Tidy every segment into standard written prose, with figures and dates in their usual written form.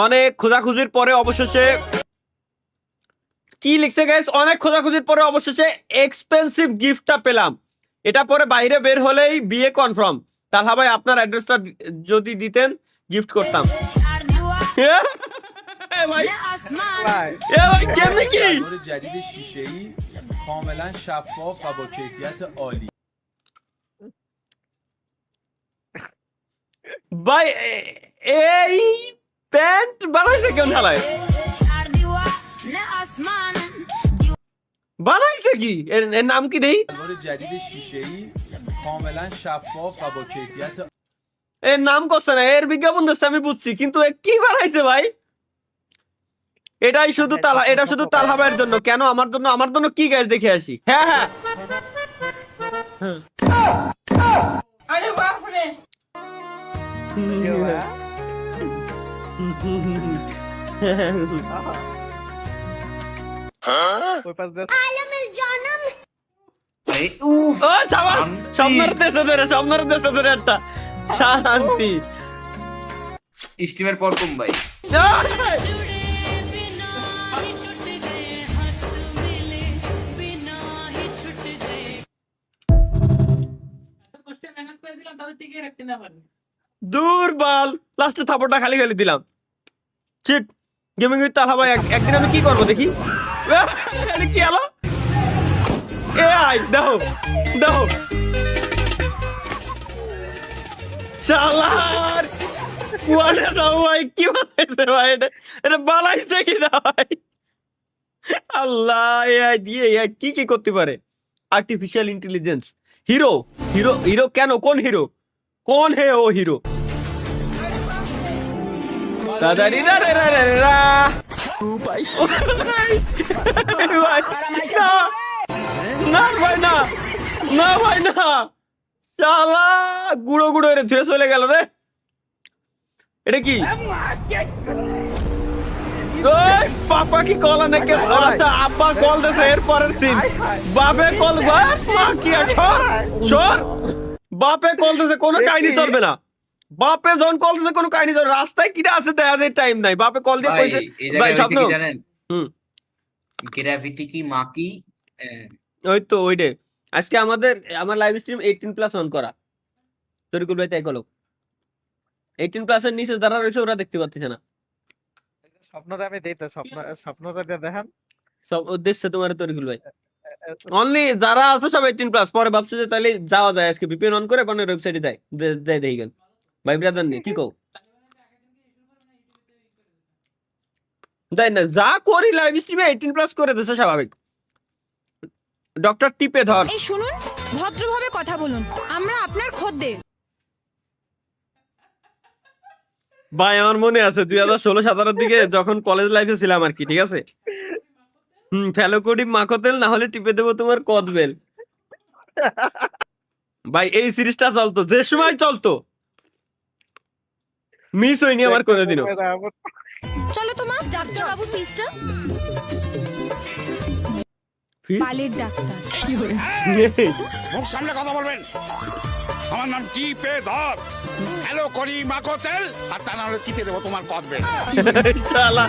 অনেক খোঁজাখুঁজির পরে অবশেষে কি লিখছে গাইস, অনেক খোঁজাখুঁজির পরে অবশেষে এক্সপেন্সিভ গিফটটা পেলাম। এটা পরে বাইরে বের হলেই বিয়ে কনফার্ম। তাহলে ভাই আপনার অ্যাড্রেসটা যদি দিতেন গিফট করতাম। ভাই ভাই কেমনে কি جدید شیشه‌ای کاملا شفاف و با کیفیت عالی ভাই এই প্যান্ট বানাইছে কেমন ঢালায়? বানাইছে কি? এর নাম কি দেই? الوار جدید شیشه‌ای کاملا شفاف و با کیفیت এর নাম করছে না, এর বিজ্ঞাপন দিচ্ছে আমি বুঝছি, কিন্তু এ কি বানাইছে ভাই? এটাই শুধু তালা, এটা শুধু তালহা ভাইয়ের জন্য। কেন আমার জন্য? আমার জন্য কি গাইস দেখে আসি। হ্যাঁ হ্যাঁ আরে বাপ রে ও সাবাস, স্বপ্নের দেশে ধরে, স্বপ্নের দেশে ধরে একটা শান্তি। স্টিমের পর কম ভাই কোশ্চেন ম্যানেজ করে দিলাম তাহলে টিকে রাখতে না পারবি। দুর্বল, লাস্টে থাপড়টা খালি খালি দিলাম। চিট গেমিং উইথ তালহা ভাই। একদিন আমি কি করবো দেখি। এটা কি হলো? এ আই দেখো দেখো শালার ওয়ানে যাও ভাই, কি বানাইছে ভাই? এটা বানাইছে কি না ভাই? আল্লাহ, এআই দিয়ে এআই কি কি করতে পারে। Artificial intelligence. Hero hero hero কেন? কোন হিরো? কোন হে ও হিরো? তাড়াতাড়ি রা রা রা রা রা। ভাই না না ভাই না, না ভাই না, শালা গুঁড়ো গুঁড়ো রে ধুয়ে চলে গেল রে। এটা কি? ওই পাপা কি কল নাকি? আচ্ছা আব্বা কল দিয়েছে, এর পরের সিন বাপে কল। মা কি সর সর, বাপে কল দিয়েছে, কোনো কাহিনী চলবে না। বাপে যখন কল দিয়েছে কোনো কাহিনী চলবে। রাস্তায় কিটা আছে দেখা যায়, টাইম নাই। বাপে কল দিয়ে কইছে ভাই স্বপ্ন। গ্র্যাভিটি কি মা কি ওই তো ওইটাই। আজকে আমার লাইভ স্ট্রিম 18+ অন করা। তরিকুল ভাই তাই কলো 18+ এর নিচে যারা রয়েছে ওরা দেখতে পাচ্ছে না। স্বপ্নটা আমি দেই তো, স্বপ্নটা দিয়ে দেখেন সব উদ্দেশ্যে তোমার তরিকুল ভাই। অনলি যারা আছে সব 18+। পরে ভাবছে যে তাহলে যাওয়া যায়, আজকে ভিপিএন অন করে বানের ওয়েবসাইটে যাই যাই দেখি গান। ভাই ব্রাদার নেই কি কও? তাই না, যা করি লাইভ স্ট্রিমে 18+ করে দিছে স্বাভাবিক। ডক্টর টিপে ধর। এই শুনুন, ভদ্রভাবে কথা বলুন, আমরা আপনার খদ্দের। ভাই আমার মনে আছে 2016-17 দিকে যখন কলেজ লাইফে ছিলাম আর কি, ঠিক আছে। ফেলোকোডি মাখতেল না হলে টিপে দেবো তোমার কদবেল। ভাই এই সিরিজটা চলতো, যে সময় চলতো, মিস হয়নি আমার কোনোদিনও। চলো তোমার ডাক্তার বাবু ফিসটা। বালের ডাক্তার মুখ সামনে কথা বলবেন। আমার নাম টিপে ধর, হ্যালো করি মাকোতেল, আর তা না হলে টিপে দেবো তোমার কদবে। শালা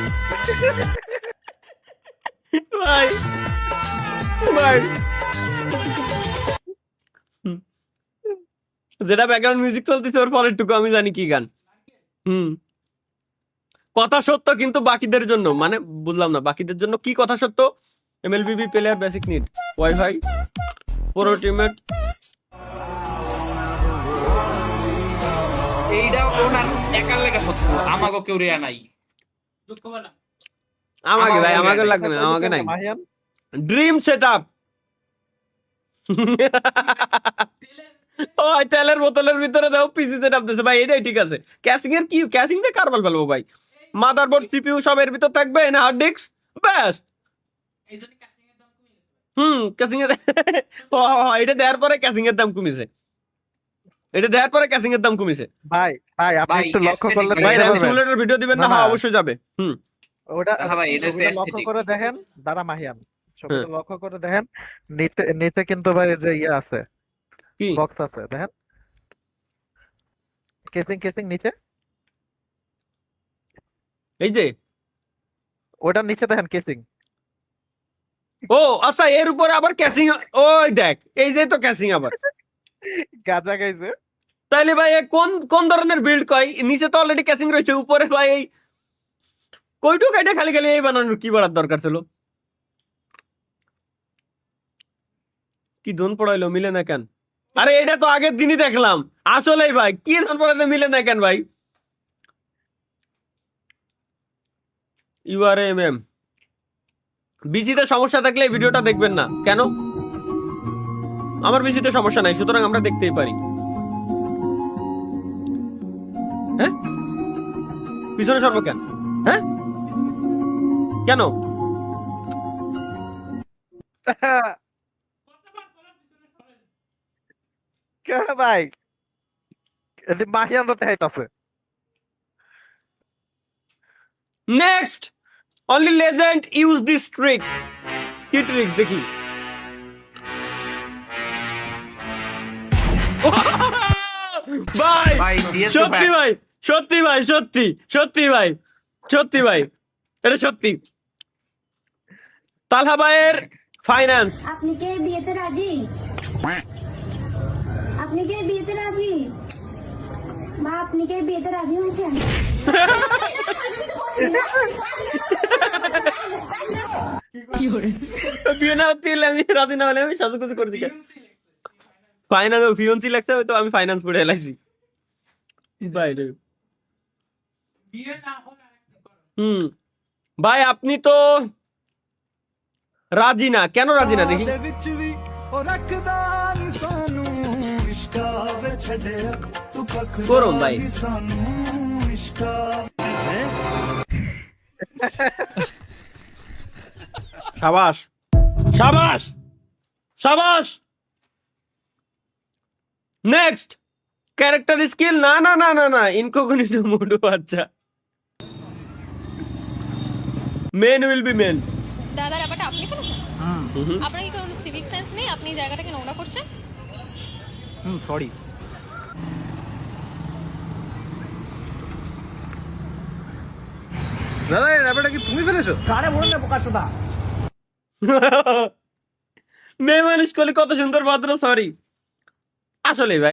ভাই ভাই যেটা ব্যাকগ্রাউন্ড মিউজিক চলতেছে ওর পরেরটুকু আমি জানি কি গান। কথা সত্য কিন্তু বাকিদের জন্য, মানে বুঝলাম না বাকিদের জন্য কি কথা সত্য? MLBB player basic need WiFi pro teammate. এইটা ওনার একার লেখা সত্য, আমাগো কেউ রেয়া নাই। দুঃখ বলা আমাকে ভাই আমাকে লাগবে না, আমাকে নাই। Dream setup. ও তেলের বোতলের ভিতরে দাও পিসি সেটআপ দিছে ভাই, এটাই ঠিক আছে। ক্যাসিং এর কি, ক্যাসিং দিয়ে কারবাল ফেলবো ভাই। মাদারবোর্ড সিপিইউ সব এর ভিতর থাকবে না, হার্ড ডিস্ক ব্যাস। এইজন্য ক্যাসিং এর দাম কমে গেছে। ক্যাসিং এর এটা দেওয়ার পরে ক্যাসিং এর দাম কমেছে। এটা দেওয়ার পরে ক্যাসিং এর দাম কমেছে। ভাই ভাই আপনি ভাই, একটু লক্ষ্য করলে aesthetic ভাই দেখতে র্যাম পারবেন। সিমুলেটর ভিডিও দিবেন না? না, হ্যাঁ না। অবশ্যই যাবে। ওটা হ্যাঁ ভাই, এটা ছবিটা লক্ষ্য aesthetic। করে দেখেন, দাঁড়া মাহিয়ান, ছবিটা লক্ষ্য করে দেখেন, নিচে নিচে কিন্তু ভাই যে ইয়ে আছে, কি বক্স আছে দেখেন, কেসিং কেসিং নিচে এই যে ওটার নিচে দেখেন কেসিং। ও আচ্ছা, এর উপরে আবার ক্যাসিং। ওই দেখ, এই যে তো ক্যাসিং আবার। গাঁজা খাইছে। তাইলে ভাই এ কোন কোন ধরনের বিল্ড কয়? নিচে তো অলরেডি ক্যাসিং রয়েছে, উপরে ভাই এই কইটুক এটা খালি খালি এই বানানোর কি বাড়ার দরকার ছিল? কি ধন পড়াইলো, মিলে না কেন? আরে এটা তো আগের দিনই দেখলাম। আসলেই ভাই কি ধন পড়াইতে মিলে না কেন ভাই? ইউআরএমএম বিজিতে সমস্যা থাকলে এই ভিডিওটা দেখবেন না কেন? আমার বিজিতে সমস্যা নাই, সুতরাং আমরা দেখতেই পারি। হ্যাঁ, পিছনে সর্ব কেন? হ্যাঁ, কেন? কেন ভাই? মাহিয়ান তো দেখাইতাছে। Next, only legend use this trick. কি ট্রিক দেখি? ভাই ভাই দিয়েছে সত্যি ভাই, সত্যি ভাই, সত্যি সত্যি ভাই, সত্যি ভাই, এটা সত্যি। তালহা ভাইয়ের ফাইন্যান্স। আপনি কি বিয়েতে রাজি? আপনি কি বিয়েতে রাজি? মা আপনি কি বিয়েতে রাজি হয়েছেন? বিয়ে না হতে হলে আমি রাজি না হলে আমি সাজুগুজু করে দিই। ফাইন্যান্স ফিয়ন্সি লাগতে হবে তো আমি ফাইন্যান্স পড়ে এলাইছি ভাই রে। বিয়ে না হলে আরেকটা করো। ভাই আপনি তো রাজি না, কেন রাজি না দেখি? করুন ভাই। সাবাস সাবাস সাবাস। Next, character skill. না না না না না, ইনকগনিটো মোড। আচ্ছা, মেন উইল বি মেন। দাদা ব্যাপারটা আপনি ফেলেছেন? আপনার কি কোনো সিভিক সেন্স নেই? আপনি এই জায়গাটাকে নোংরা করছেন। সরি। দাদা এই ব্যাপারটা কি তুমি ফেলেছো? মেয়ে মানুষ করলে কত সুন্দর ভদ্র। সরি আসলে ভাই।